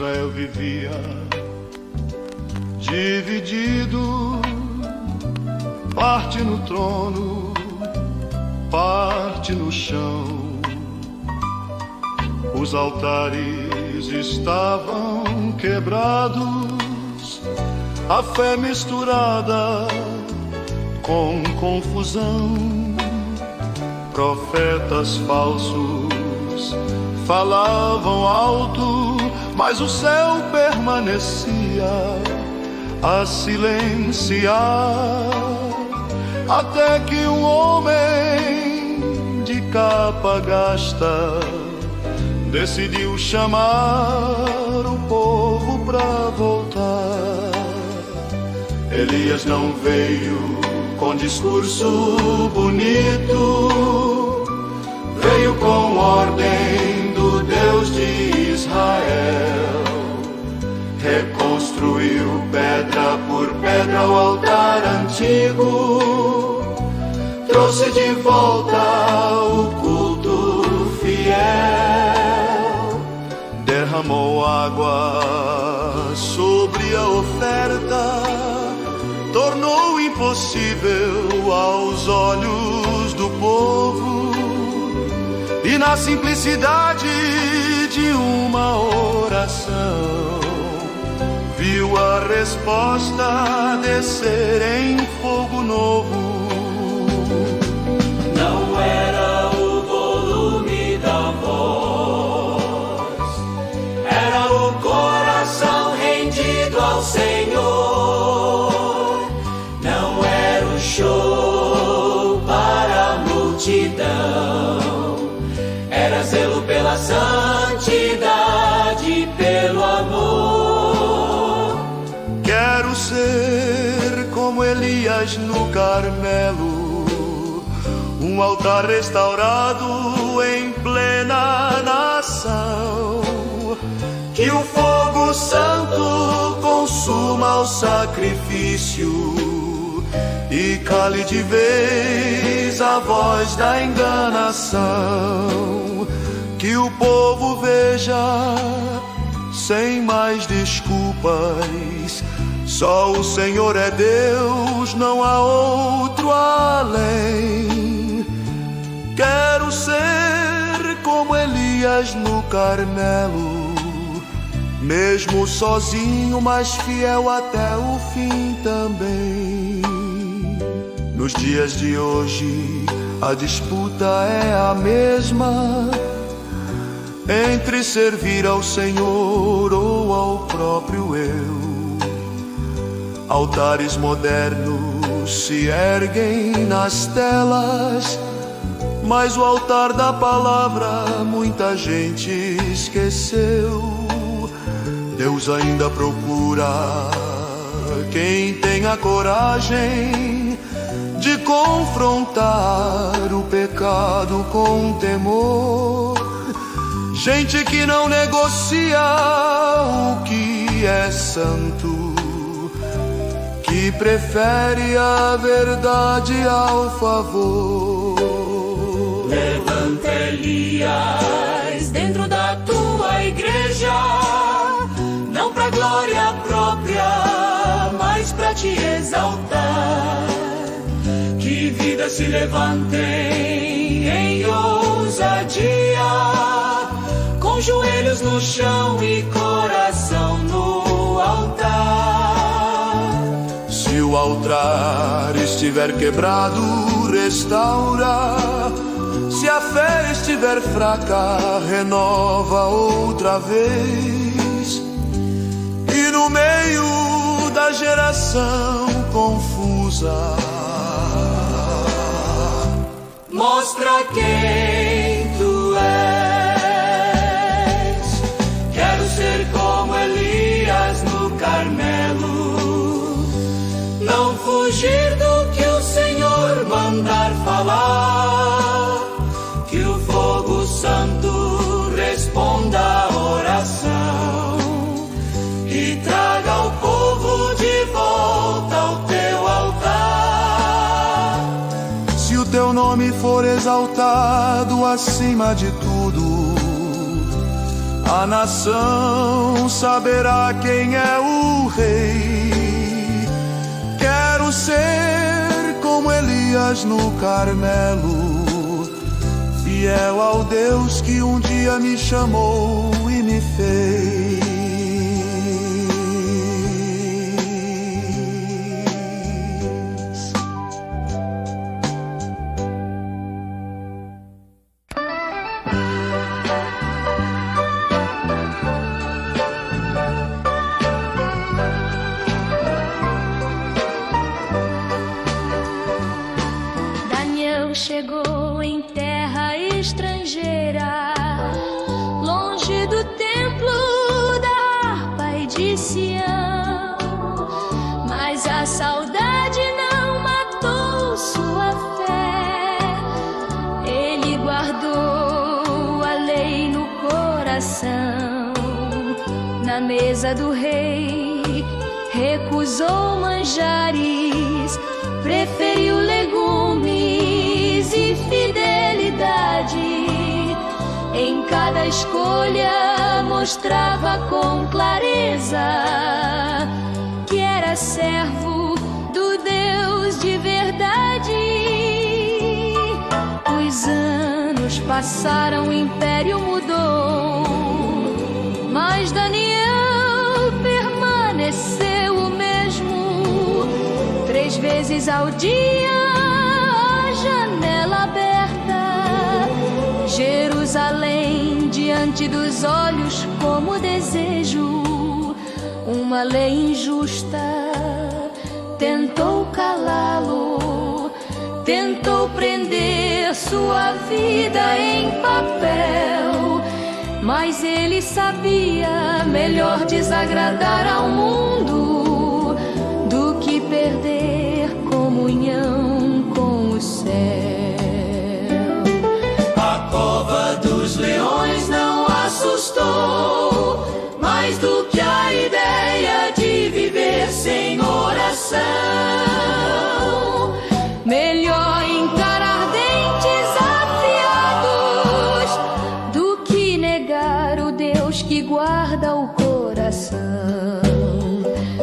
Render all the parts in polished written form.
Israel vivia dividido, parte no trono, parte no chão. Os altares estavam quebrados, a fé misturada com confusão. Profetas falsos falavam alto, mas o céu permanecia a silenciar, até que um homem de capa gasta decidiu chamar o povo pra voltar. Elias não veio com discurso bonito, veio com ordem do Deus de Israel. Reconstruiu pedra por pedra o altar antigo, trouxe de volta o culto fiel, derramou água sobre a oferta, tornou impossível aos olhos do povo, e na simplicidade de uma oração viu a resposta descer em fogo novo. Não era o volume da voz, era o coração rendido ao Senhor. Não era o show para a multidão, era zelo pela santidade, pelo amor. Quero ser como Elias no Carmelo, um altar restaurado em plena nação. Que o fogo santo consuma o sacrifício e cale de vez a voz da enganação. Que o povo veja sem mais desculpas, só o Senhor é Deus, não há outro além. Quero ser como Elias no Carmelo, mesmo sozinho, mas fiel até o fim também. Nos dias de hoje a disputa é a mesma, entre servir ao Senhor ou ao próprio eu. Altares modernos se erguem nas telas, mas o altar da palavra muita gente esqueceu. Deus ainda procura quem tenha coragem de confrontar o pecado com temor. Gente que não negocia o que é santo, que prefere a verdade ao favor. Levanta, Elias, dentro da tua igreja, não pra glória própria, mas pra te exaltar. Que vida se levantem em ousadia, com joelhos no chão e coração no altar. Se o altar estiver quebrado, restaura. Se a fé estiver fraca, renova outra vez. E no meio da geração confusa, mostra quem tu és. Quero ser como Elias no Carmelo, não fugir do que o Senhor mandar falar. Que o fogo santo responda a oração e traga o povo de volta ao teu altar. se o teu nome for exaltado acima de tudo, a nação saberá quem é o rei. Quero ser como Elias no Carmelo, fiel ao Deus que um dia me chamou e me fez. Chegou em terra estrangeira, longe do templo da harpa e de Sião. Mas a saudade não matou sua fé. Ele guardou a lei no coração. Na mesa do rei recusou manjares, preferiu legumes e fidelidade. Em cada escolha mostrava com clareza que era servo do Deus de verdade. Os anos passaram, o império mudou, mas Daniel permaneceu o mesmo. 3 vezes ao dia, a janela aberta, Jerusalém diante dos olhos como desejo. Uma lei injusta tentou calá-lo, tentou prender sua vida em papel, mas ele sabia melhor desagradar ao mundo do que perder comunhão com o céu. A cova dos leões não assustou mais do que a ideia de viver sem oração. Melhor encarar dentes afiados do que negar o Deus que guarda o coração.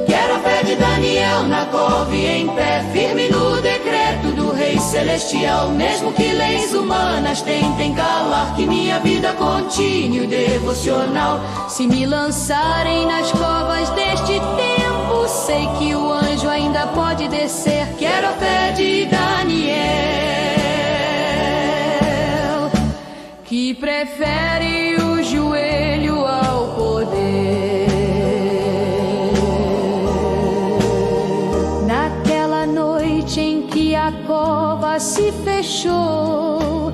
Quero a fé de Daniel na cova e em pé, firme no decreto do Rei Celestial. Mesmo que leis humanas tentem calar, que minha vida continue devocional. Se me lançarem nas covas deste tempo, sei que o anjo ainda pode descer. Quero a fé de Daniel, que prefere o joelho ao poder. Naquela noite em que a cova se fechou,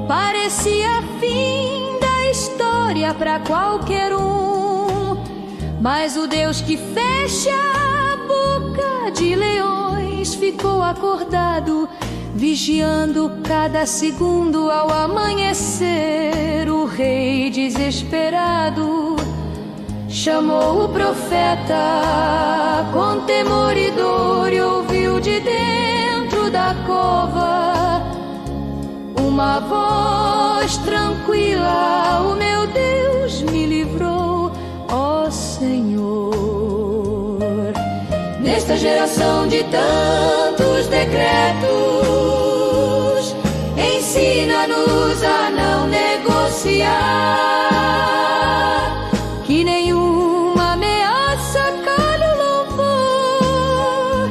parecia fim da história para qualquer um, mas o Deus que fecha a boca de leões ficou acordado, vigiando cada segundo. Ao amanhecer, o rei desesperado chamou o profeta com temor e dor, e ouviu de dentro da cova uma voz tranquila: o meu Deus me livrou, ó Senhor. Nesta geração de tantos decretos, ensina-nos a não negociar, que nenhuma ameaça cale o louvor,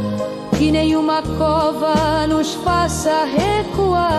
que nenhuma cova nos faça recuar.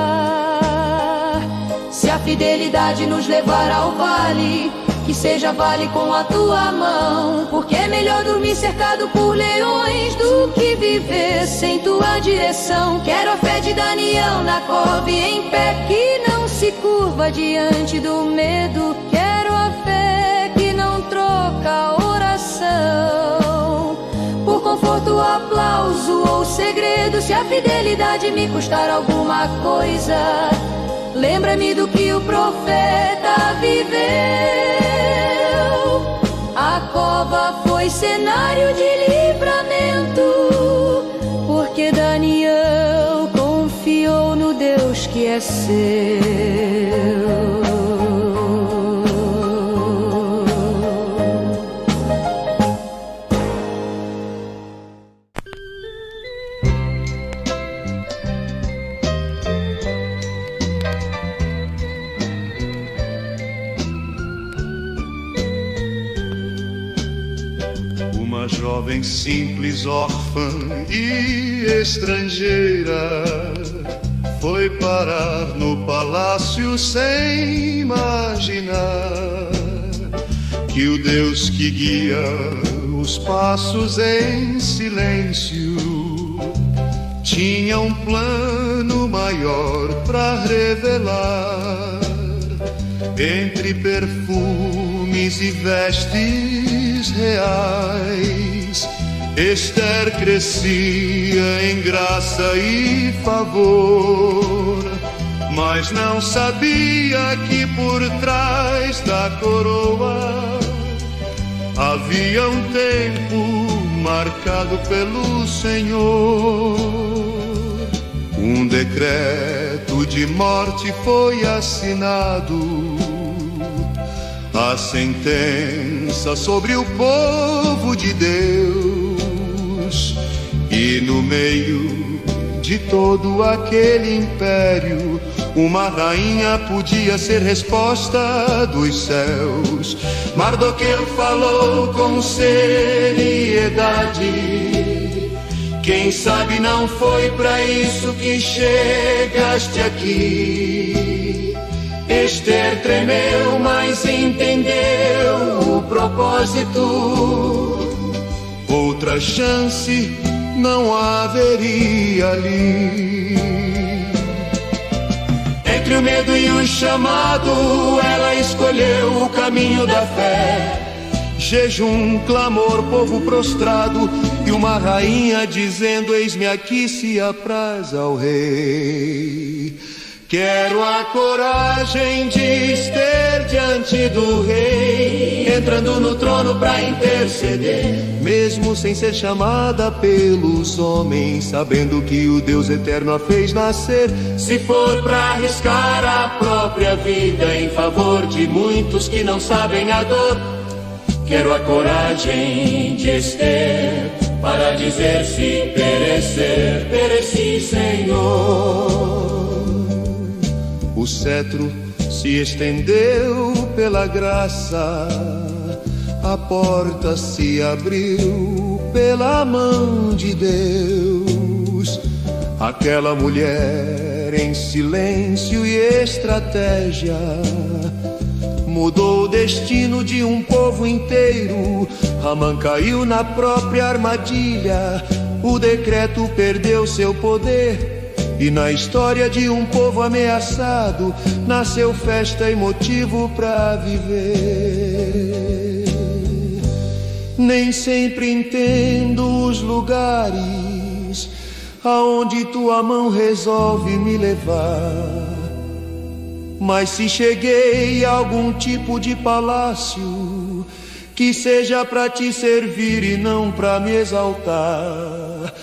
Se a fidelidade nos levar ao vale, que seja vale com a tua mão, porque é melhor dormir cercado por leões do que viver sem tua direção. Quero a fé de Daniel na cova e em pé, que não se curva diante do medo. Quero a fé que não troca a oração por conforto, aplauso ou segredo. Se a fidelidade me custar alguma coisa, lembra-me do que o profeta viveu. A cova foi cenário de livramento, porque Daniel confiou no Deus que é seu. jovem simples, órfã e estrangeira, foi parar no palácio sem imaginar que o Deus que guia os passos em silêncio tinha um plano maior pra revelar. Entre perfumes e vestes reais, Esther crescia em graça e favor, mas não sabia que por trás da coroa havia um tempo marcado pelo Senhor. Um decreto de morte foi assinado, a sentença sobre o povo de Deus. E no meio de todo aquele império, uma rainha podia ser resposta dos céus. Mardoqueu falou com seriedade: quem sabe não foi pra isso que chegaste aqui. Esther tremeu, mas entendeu o propósito. Outra chance não haveria ali. Entre o medo e o chamado, ela escolheu o caminho da fé. Jejum, clamor, povo prostrado e uma rainha dizendo: eis-me aqui, se apraz ao rei. Quero a coragem de Esther diante do rei, entrando no trono pra interceder, mesmo sem ser chamada pelos homens, sabendo que o Deus eterno a fez nascer. Se for pra arriscar a própria vida em favor de muitos que não sabem a dor, quero a coragem de Esther para dizer: se perecer, pereci, Senhor. O cetro se estendeu pela graça, a porta se abriu pela mão de Deus. Aquela mulher em silêncio e estratégia mudou o destino de um povo inteiro. Amã caiu na própria armadilha, o decreto perdeu seu poder. E na história de um povo ameaçado, nasceu festa e motivo pra viver. Nem sempre entendo os lugares aonde tua mão resolve me levar, mas se cheguei a algum tipo de palácio, que seja pra te servir e não pra me exaltar.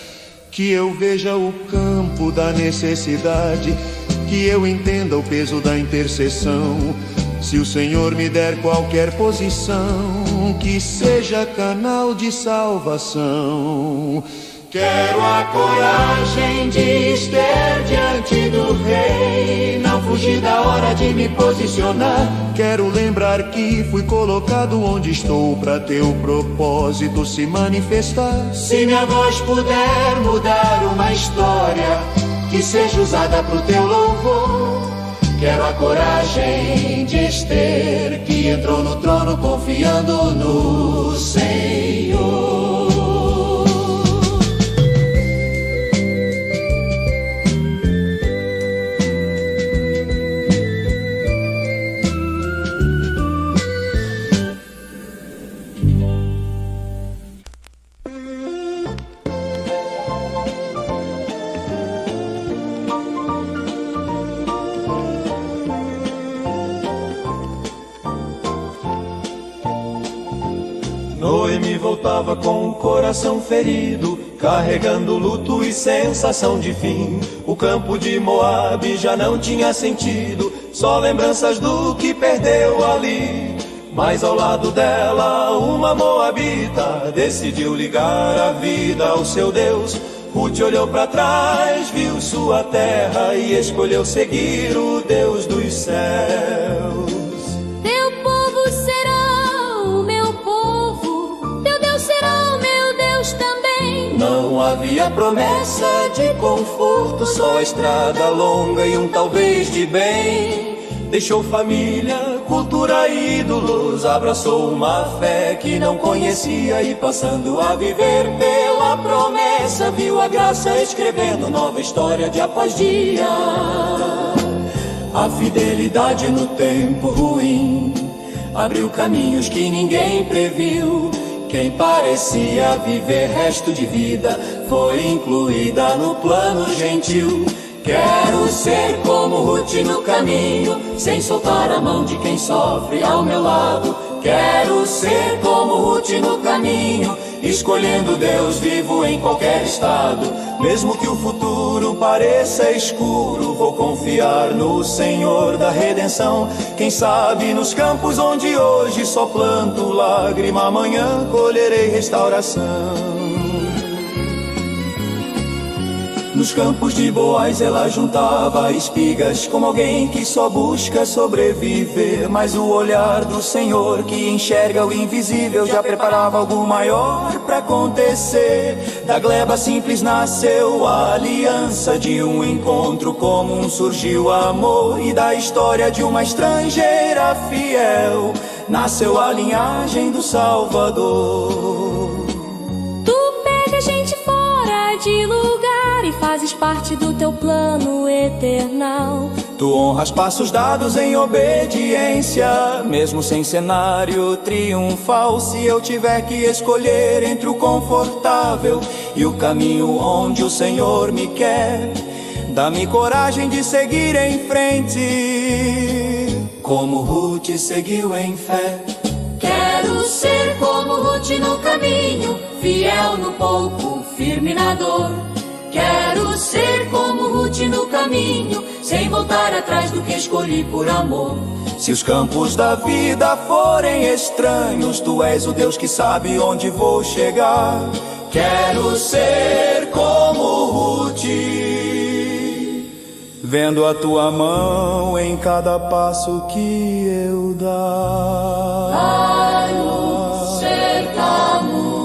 Que eu veja o campo da necessidade, que eu entenda o peso da intercessão. Se o Senhor me der qualquer posição, que seja canal de salvação. Quero a coragem de Esther diante do rei, não fugir da hora de me posicionar. Quero lembrar que fui colocado onde estou pra teu propósito se manifestar. Se minha voz puder mudar uma história, que seja usada pro teu louvor. Quero a coragem de Esther, que entrou no trono confiando no Senhor. Noemi voltava com o coração ferido, carregando luto e sensação de fim. O campo de Moabe já não tinha sentido, só lembranças do que perdeu ali. Mas ao lado dela, uma moabita decidiu ligar a vida ao seu Deus. Ruth olhou para trás, viu sua terra e escolheu seguir o Deus dos céus. Teu povo será o meu povo, teu Deus será o meu Deus. havia promessa de conforto, só a estrada longa e um talvez de bem. Deixou família, cultura e ídolos, abraçou uma fé que não conhecia e passando a viver pela promessa, viu a graça escrevendo nova história dia após dia. A fidelidade no tempo ruim abriu caminhos que ninguém previu. Quem parecia viver resto de vida foi incluída no plano gentil. Quero ser como Ruth no caminho, sem soltar a mão de quem sofre ao meu lado. Quero ser como Ruth no caminho, escolhendo Deus vivo em qualquer estado. Mesmo que o futuro pareça escuro, vou confiar no Senhor da redenção. Quem sabe nos campos onde hoje só planto lágrima, amanhã colherei restauração. Nos campos de Boaz ela juntava espigas, como alguém que só busca sobreviver. Mas o olhar do Senhor que enxerga o invisível já preparava algo maior pra acontecer. Da gleba simples nasceu a aliança, de um encontro comum surgiu amor. E da história de uma estrangeira fiel nasceu a linhagem do Salvador. Tu pega gente fora de lugar e fazes parte do teu plano eternal. Tu honras passos dados em obediência, mesmo sem cenário triunfal. Se eu tiver que escolher entre o confortável e o caminho onde o Senhor me quer, dá-me coragem de seguir em frente, como Ruth seguiu em fé. Quero ser como Ruth no caminho, fiel no pouco, firme na dor. Quero ser como Ruth no caminho, sem voltar atrás do que escolhi por amor. Se os campos da vida forem estranhos, tu és o Deus que sabe onde vou chegar. Quero ser como Ruth, vendo a tua mão em cada passo que eu dar. Quero ser como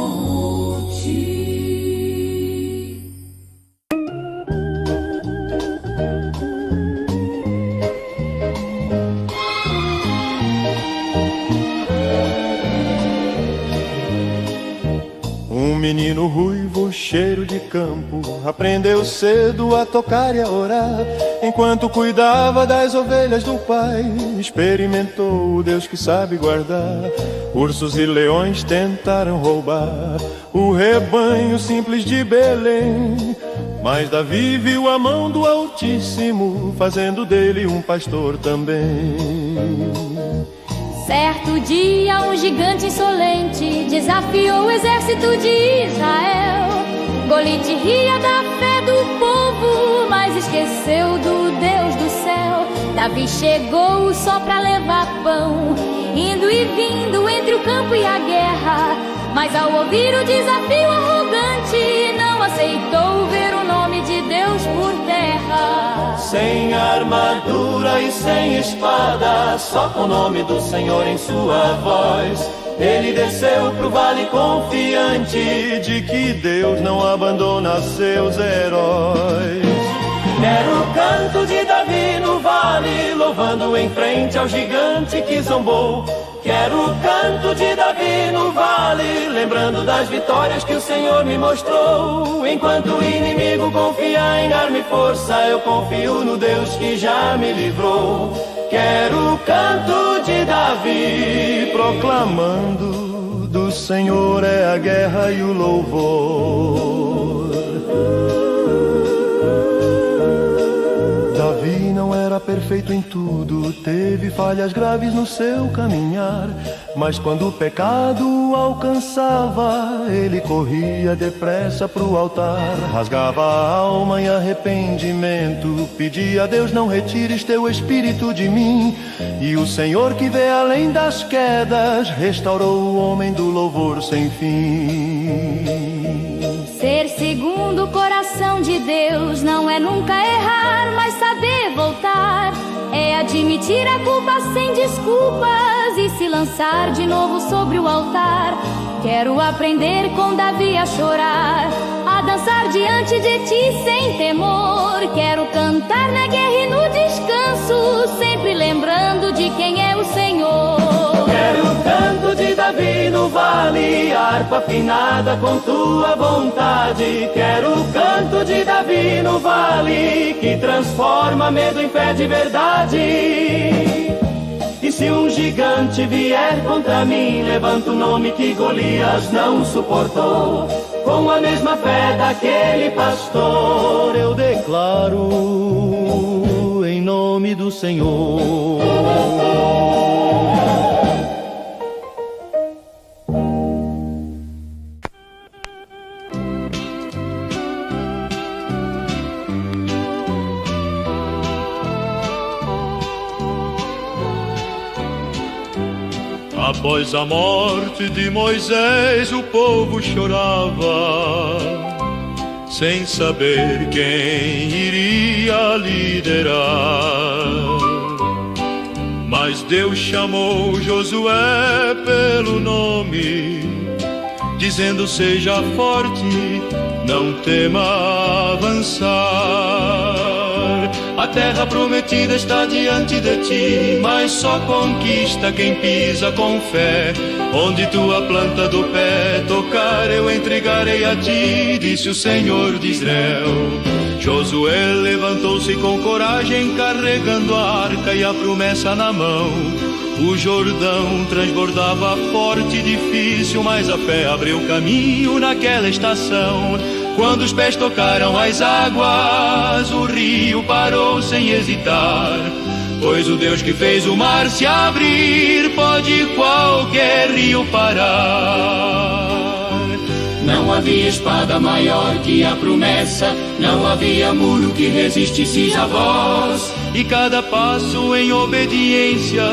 um menino ruivo, cheiro de campo, aprendeu cedo a tocar e a orar. Enquanto cuidava das ovelhas do pai, experimentou o Deus que sabe guardar. Ursos e leões tentaram roubar o rebanho simples de Belém, mas Davi viu a mão do Altíssimo, fazendo dele um pastor também. Certo dia um gigante insolente desafiou o exército de Israel. Goliat ria da fé do povo, mas esqueceu do Deus do céu. Davi chegou só pra levar pão, indo e vindo entre o campo e a guerra. Mas ao ouvir o desafio arrogante, não aceitou ver o nome de Deus por terra. Sem armadura e sem espada, só com o nome do Senhor em sua voz, ele desceu pro vale confiante de que Deus não abandona seus heróis. Quero o canto de Davi no vale, louvando em frente ao gigante que zombou. Quero o canto de Davi no vale, lembrando das vitórias que o Senhor me mostrou. Enquanto o inimigo confia em dar-me força, eu confio no Deus que já me livrou. Quero o canto de Davi, proclamando: do Senhor é a guerra e o louvor. Davi não era perfeito em tudo, teve falhas graves no seu caminhar, mas quando o pecado o alcançava, ele corria depressa pro altar, rasgava a alma em arrependimento, pedia a Deus: não retires teu espírito de mim. E o Senhor, que vê além das quedas, restaurou o homem do louvor sem fim. Ser segundo o coração de Deus não é nunca errar, mas saber voltar. É admitir a culpa sem desculpas e se lançar de novo sobre o altar. Quero aprender com Davi a chorar, a dançar diante de ti sem temor. Quero cantar na guerra e no descanso, sempre lembrando de quem é o Senhor. Quero o canto de Davi no vale, harpa afinada com tua vontade. Quero o canto de Davi no vale, que transforma medo em fé de verdade. E se um gigante vier contra mim, levanta o nome que Golias não suportou. Com a mesma fé daquele pastor, eu declaro em nome do Senhor. Após a morte de Moisés, o povo chorava, sem saber quem iria liderar. Mas Deus chamou Josué pelo nome, dizendo: seja forte, não tema avançar. A terra prometida está diante de ti, mas só conquista quem pisa com fé. Onde tua planta do pé tocar, eu entregarei a ti, disse o Senhor de Israel. Josué levantou-se com coragem, carregando a arca e a promessa na mão. O Jordão transbordava forte e difícil, mas a fé abriu caminho naquela estação. Quando os pés tocaram as águas, o rio parou sem hesitar, pois o Deus que fez o mar se abrir, pode qualquer rio parar. Não havia espada maior que a promessa, não havia muro que resistisse a voz. E cada passo em obediência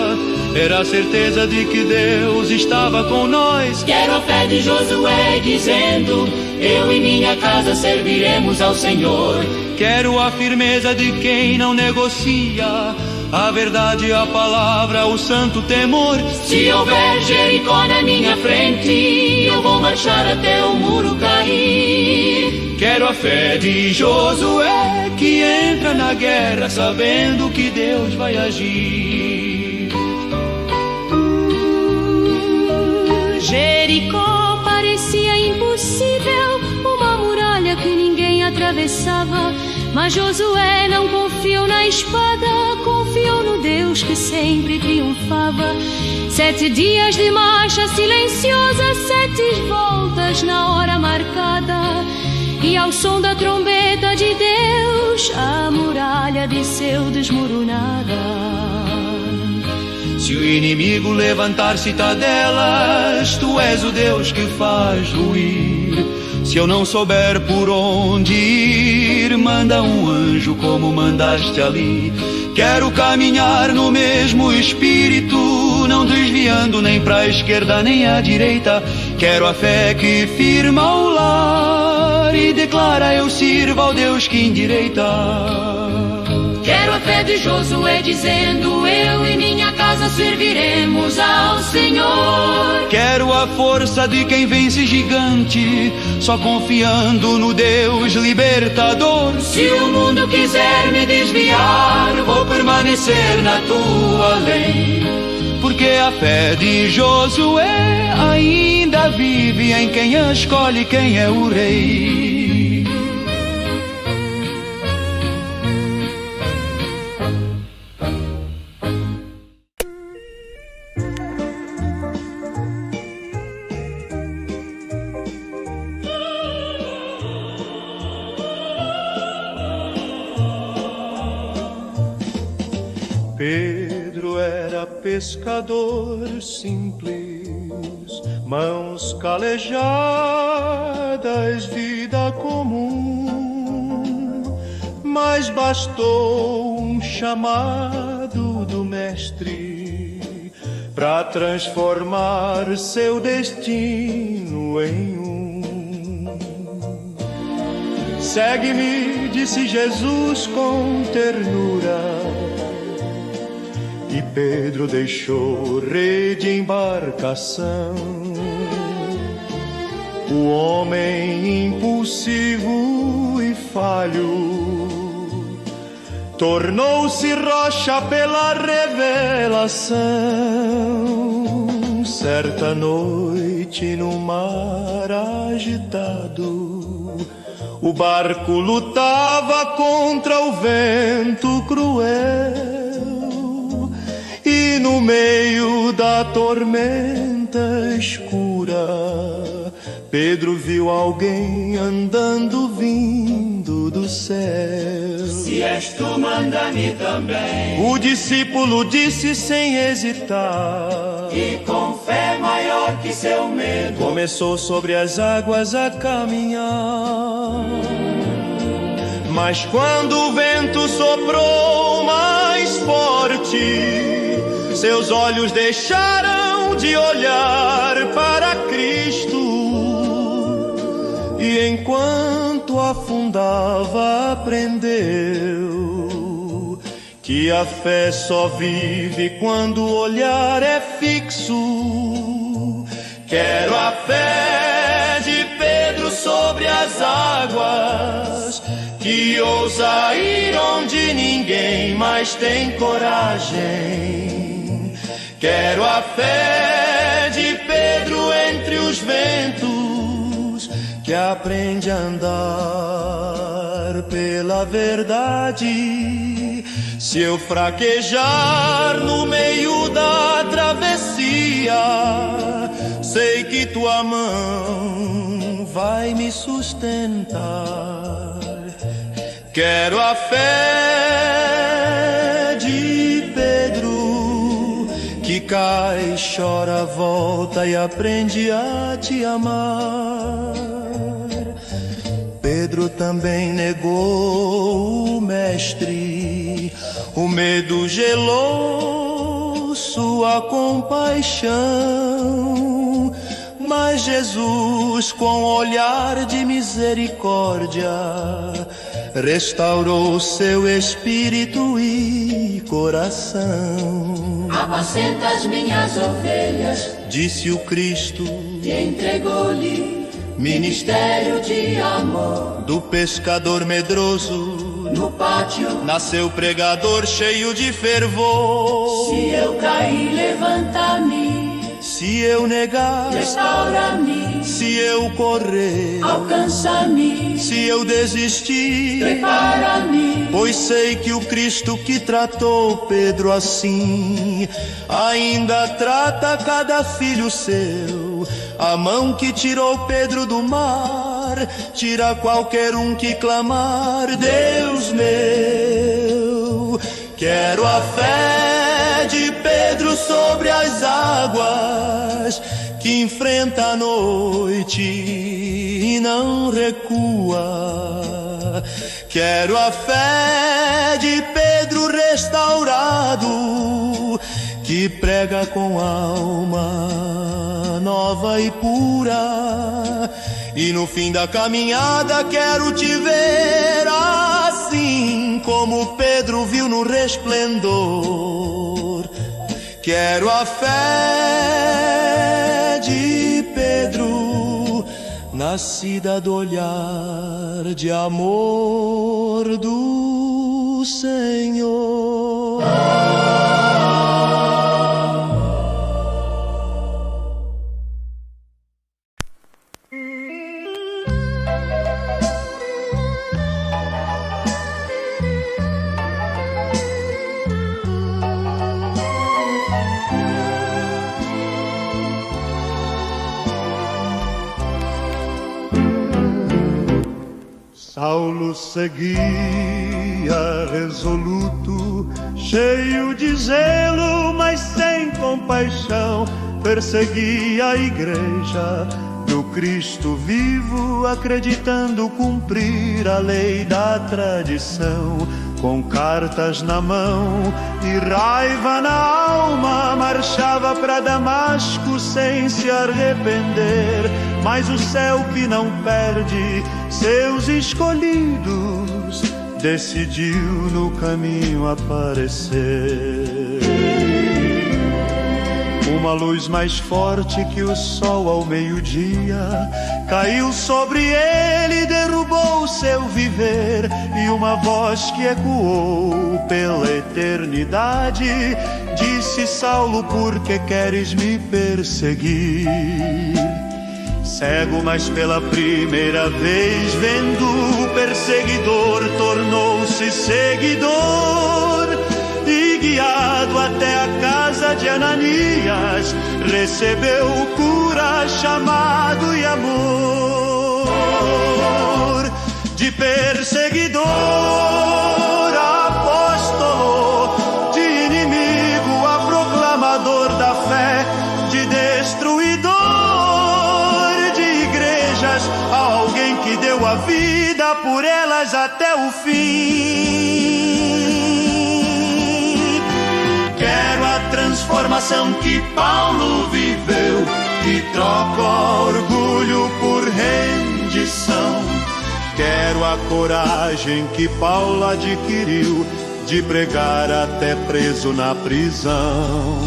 era a certeza de que Deus estava com nós. Quero a fé de Josué dizendo: eu e minha casa serviremos ao Senhor. Quero a firmeza de quem não negocia a verdade, a palavra, o santo temor. Se houver Jericó na minha frente, eu vou marchar até o muro cair. Quero a fé de Josué, que entra na guerra sabendo que Deus vai agir. Jericó parecia impossível, uma muralha que ninguém atravessava. Mas Josué não confiou na espada, confiou no Deus que sempre triunfava. 7 dias de marcha silenciosa, 7 voltas na hora marcada. E ao som da trombeta de Deus, a muralha desceu desmoronada. Se o inimigo levantar citadelas, tu és o Deus que faz ruir. Se eu não souber por onde ir, manda um anjo como mandaste ali. Quero caminhar no mesmo espírito, não desviando nem pra esquerda nem à direita. Quero a fé que firma o lar e declara: eu sirvo ao Deus que endireita. Quero a fé de Josué dizendo: eu e minha casa serviremos ao Senhor. Quero a força de quem vence gigante, só confiando no Deus libertador. Se o mundo quiser me desviar, vou permanecer na tua lei. Porque a fé de Josué ainda vive em quem escolhe quem é o rei. Pedro era pescador simples, mãos calejadas, vida comum. Mas bastou um chamado do mestre pra transformar seu destino em um. Segue-me, disse Jesus com ternura. E Pedro deixou rede e embarcação. O homem impulsivo falho, tornou-se rocha pela revelação. Certa noite no mar agitado, o barco lutava contra o vento cruel, e no meio da tormenta escura, Pedro viu alguém andando vindo do céu. Se és tu, manda-me também. O discípulo disse sem hesitar, e com fé maior que seu medo, começou sobre as águas a caminhar. Mas quando o vento soprou mais forte, seus olhos deixaram de olhar para Cristo. E enquanto afundava, aprendeu que a fé só vive quando o olhar é fixo. Quero a fé de Pedro sobre as águas, que ousa ir onde ninguém mais tem coragem. Quero a fé de Pedro entre os ventos, que aprende a andar pela verdade. Se eu fraquejar no meio da travessia, sei que tua mão vai me sustentar. Quero a fé de Pedro, que cai, chora, volta e aprende a te amar. Pedro também negou o mestre, o medo gelou sua compaixão. Mas Jesus, com olhar de misericórdia, restaurou seu espírito e coração. Apacenta as minhas ovelhas, disse o Cristo, e entregou-lhe ministério de amor. Do pescador medroso, no pátio, nasceu pregador cheio de fervor. Se eu cair, levanta-me. Se eu negar, restaura-me. Se eu correr, alcança-me. Se eu desistir, prepara-me. Pois sei que o Cristo que tratou Pedro assim, ainda trata cada filho seu. A mão que tirou Pedro do mar, tira qualquer um que clamar. Deus meu, quero a fé de Pedro sobre as águas, que enfrenta a noite e não recua. Quero a fé de Pedro restaurado, que prega com alma nova e pura. E no fim da caminhada quero te ver assim como Pedro viu no resplendor. Quero a fé de Pedro, nascida do olhar de amor do Senhor. Saulo seguia resoluto, cheio de zelo, mas sem compaixão. Perseguia a igreja do Cristo vivo, acreditando cumprir a lei da tradição. Com cartas na mão e raiva na alma, marchava para Damasco sem se arrepender. Mas o céu que não perde seus escolhidos, decidiu no caminho aparecer. Uma luz mais forte que o sol ao meio-dia caiu sobre ele e derrubou seu viver. viver, e uma voz que ecoou pela eternidade disse: Saulo, por que queres me perseguir? Cego, mas pela primeira vez vendo, o perseguidor tornou-se seguidor, e guiado até a casa de Ananias, recebeu cura, chamado e amor. De perseguidor a apóstolo, de inimigo a proclamador da fé, de destruidor de igrejas a alguém que deu a vida por elas até o fim. Quero a transformação que Paulo viveu, que troca orgulho por rendição. Quero a coragem que Paulo adquiriu, de pregar até preso na prisão.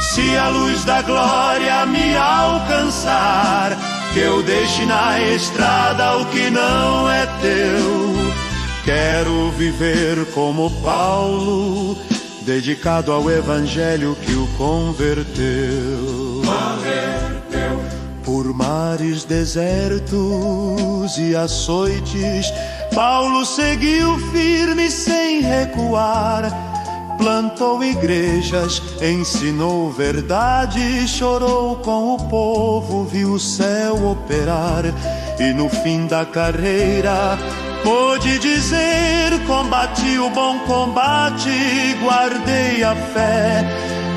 Se a luz da glória me alcançar, que eu deixe na estrada o que não é teu. Quero viver como Paulo, dedicado ao evangelho que o converteu. Por mares desertos e açoites, Paulo seguiu firme sem recuar. Plantou igrejas, ensinou verdade, chorou com o povo, viu o céu operar. E no fim da carreira pôde dizer: combati o bom combate, guardei a fé.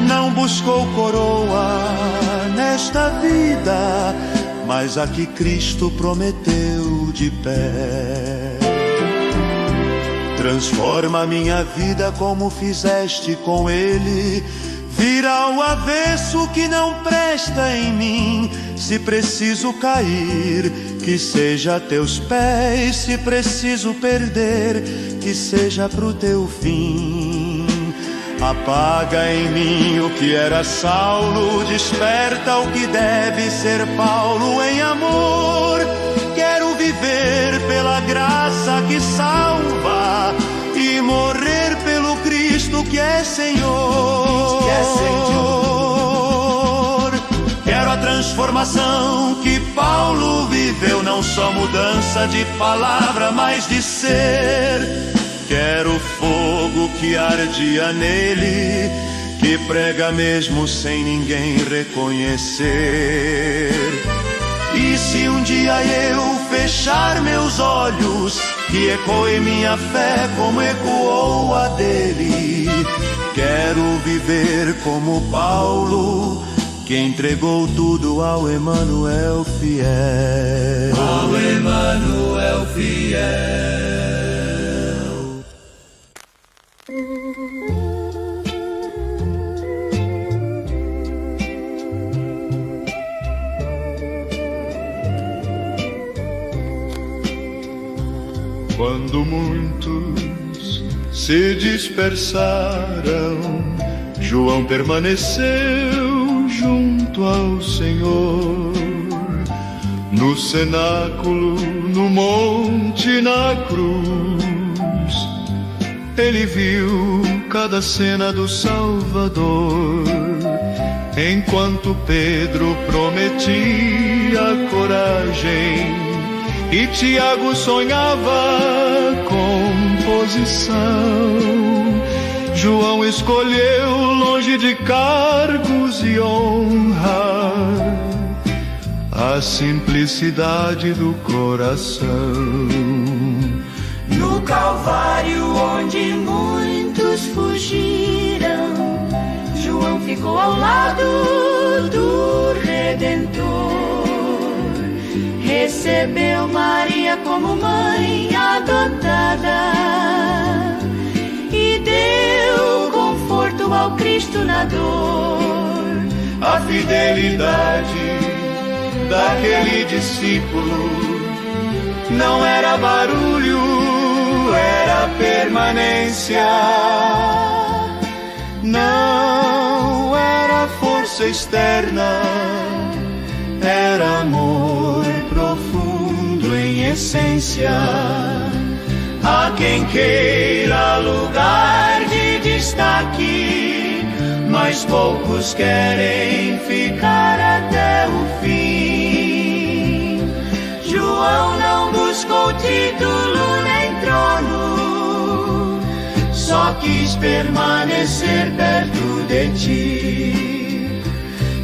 Não buscou coroa nesta vida, mas a que Cristo prometeu de pé. Transforma minha vida como fizeste com Ele. Vira ao avesso o que não presta em mim. Se preciso cair, que seja a teus pés. Se preciso perder, que seja pro teu fim. Apaga em mim o que era Saulo, desperta o que deve ser Paulo em amor. Quero viver pela graça que salva e morrer pelo Cristo que é Senhor. Quero a transformação que Paulo viveu, não só mudança de palavra, mas de ser. Quero o fogo que ardia nele, que prega mesmo sem ninguém reconhecer. E se um dia eu fechar meus olhos, que ecoe minha fé como ecoou a dele. Quero viver como Paulo, que entregou tudo ao Emanuel fiel. Ao Emanuel fiel. Quando muitos se dispersaram, João permaneceu junto ao Senhor. No cenáculo, no monte, na cruz, ele viu cada cena do Salvador. Enquanto Pedro prometia coragem e Tiago sonhava com posição, João escolheu, longe de cargos e honra, a simplicidade do coração. No Calvário, onde muitos fugiram, João ficou ao lado do Redentor. Recebeu Maria como mãe adotada e deu conforto ao Cristo na dor. A fidelidade daquele discípulo não era barulho, era permanência. Não era força externa, era amor profundo em essência. Há quem queira lugar de destaque, mas poucos querem ficar até o fim. João não buscou título nem trono, só quis permanecer perto de ti.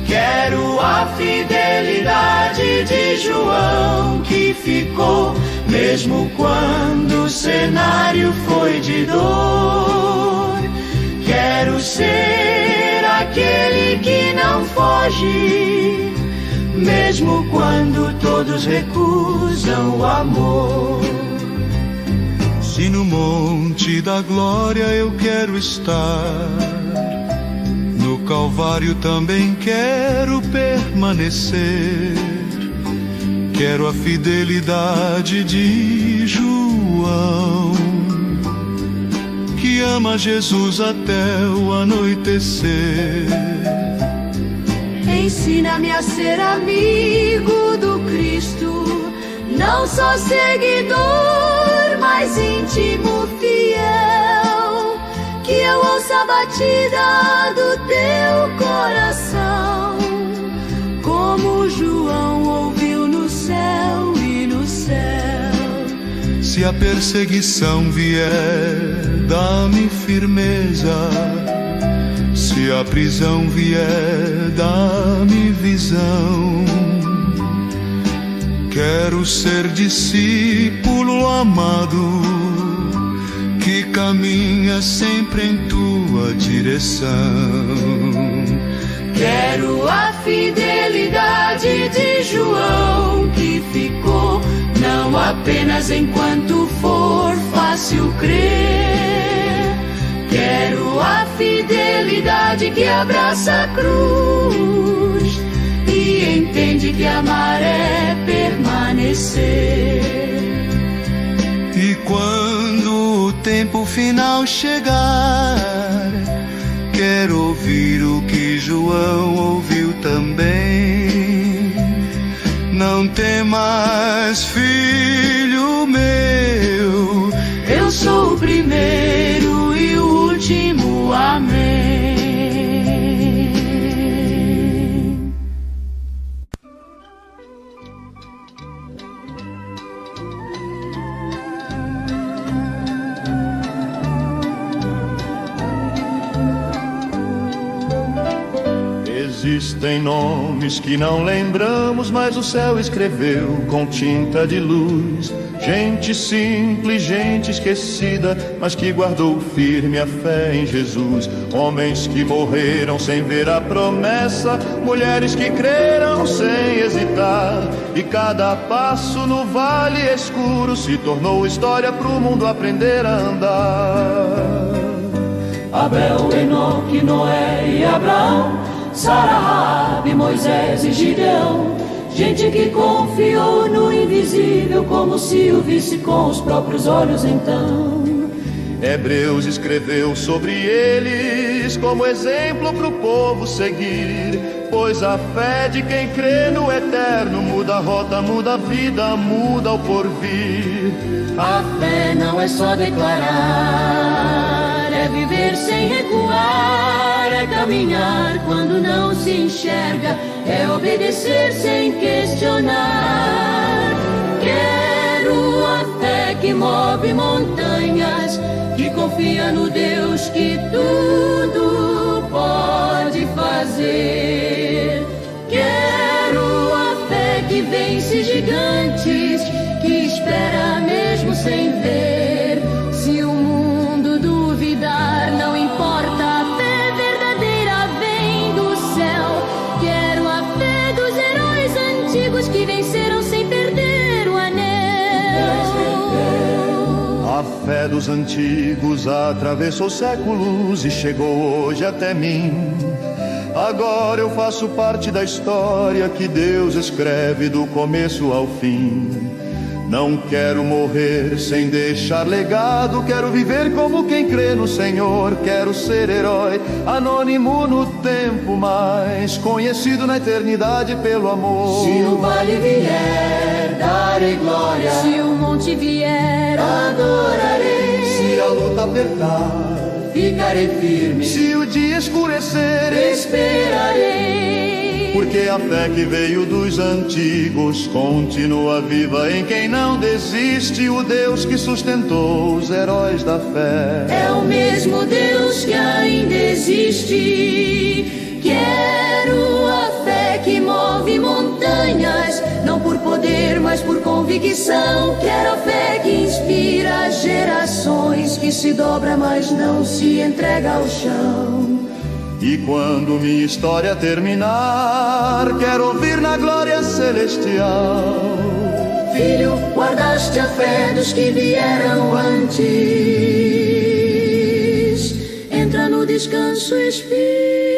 Quero a fidelidade de João, que ficou mesmo quando o cenário foi de dor. Quero ser aquele que não foge, mesmo quando todos recusam o amor. Se no monte da glória eu quero estar, no Calvário também quero permanecer. Quero a fidelidade de João, que ama Jesus até o anoitecer. Ensina-me a ser amigo do Cristo, não só seguidor, mas íntimo fiel. Que eu ouça a batida do teu coração, como João ouviu no céu e no céu. Se a perseguição vier, dá-me firmeza. Se a prisão vier, dá-me visão. Quero ser discípulo amado, que caminha sempre em tua direção. Quero a fidelidade de João, que ficou não apenas enquanto for fácil crer. Quero a fidelidade que abraça a cruz e entende que amar é permanecer. E quando o tempo final chegar, quero ouvir o que João ouviu também. Não temas, filho meu, eu sou o primeiro e o último. Amém. Existem nomes que não lembramos, mas o céu escreveu com tinta de luz. Gente simples, gente esquecida, mas que guardou firme a fé em Jesus. Homens que morreram sem ver a promessa, mulheres que creram sem hesitar. E cada passo no vale escuro se tornou história pro mundo aprender a andar. Abel, Enoque, Noé e Abraão, Sara, Raabe, Moisés e Gideão. Gente que confiou no invisível, como se o visse com os próprios olhos então. Hebreus escreveu sobre eles como exemplo pro povo seguir, pois a fé de quem crê no eterno muda a rota, muda a vida, muda o porvir. A fé não é só declarar, é viver sem recuar, é caminhar quando não se enxerga, é obedecer sem questionar. Quero a fé que move montanhas, que confia no Deus que tudo pode fazer. Quero a fé que vence gigantes, que espera mesmo sem ver. Se o mundo duvidar, não importa, a fé verdadeira vem do céu. Quero a fé dos heróis antigos que venceram sem perder o anel. A fé dos antigos atravessou séculos e chegou hoje até mim. Agora eu faço parte da história que Deus escreve do começo ao fim. Não quero morrer sem deixar legado, quero viver como quem crê no Senhor. Quero ser herói, anônimo no tempo, mas conhecido na eternidade pelo amor. Se o vale vier darei glória. Se o monte vier, Adorarei. Se a luta apertar, Ficarei firme. se o dia escurecer, Esperarei. porque a fé que veio dos antigos continua viva em quem não desiste. O Deus que sustentou os heróis da fé É o mesmo Deus que ainda existe. Quero a fé que move montanhas, não por poder, mas por convicção. Quero a fé que inspira gerações, que se dobra, mas não se entrega ao chão. E quando minha história terminar, quero ouvir na glória celestial: Filho, guardaste a fé dos que vieram antes. Entra no descanso espiritual.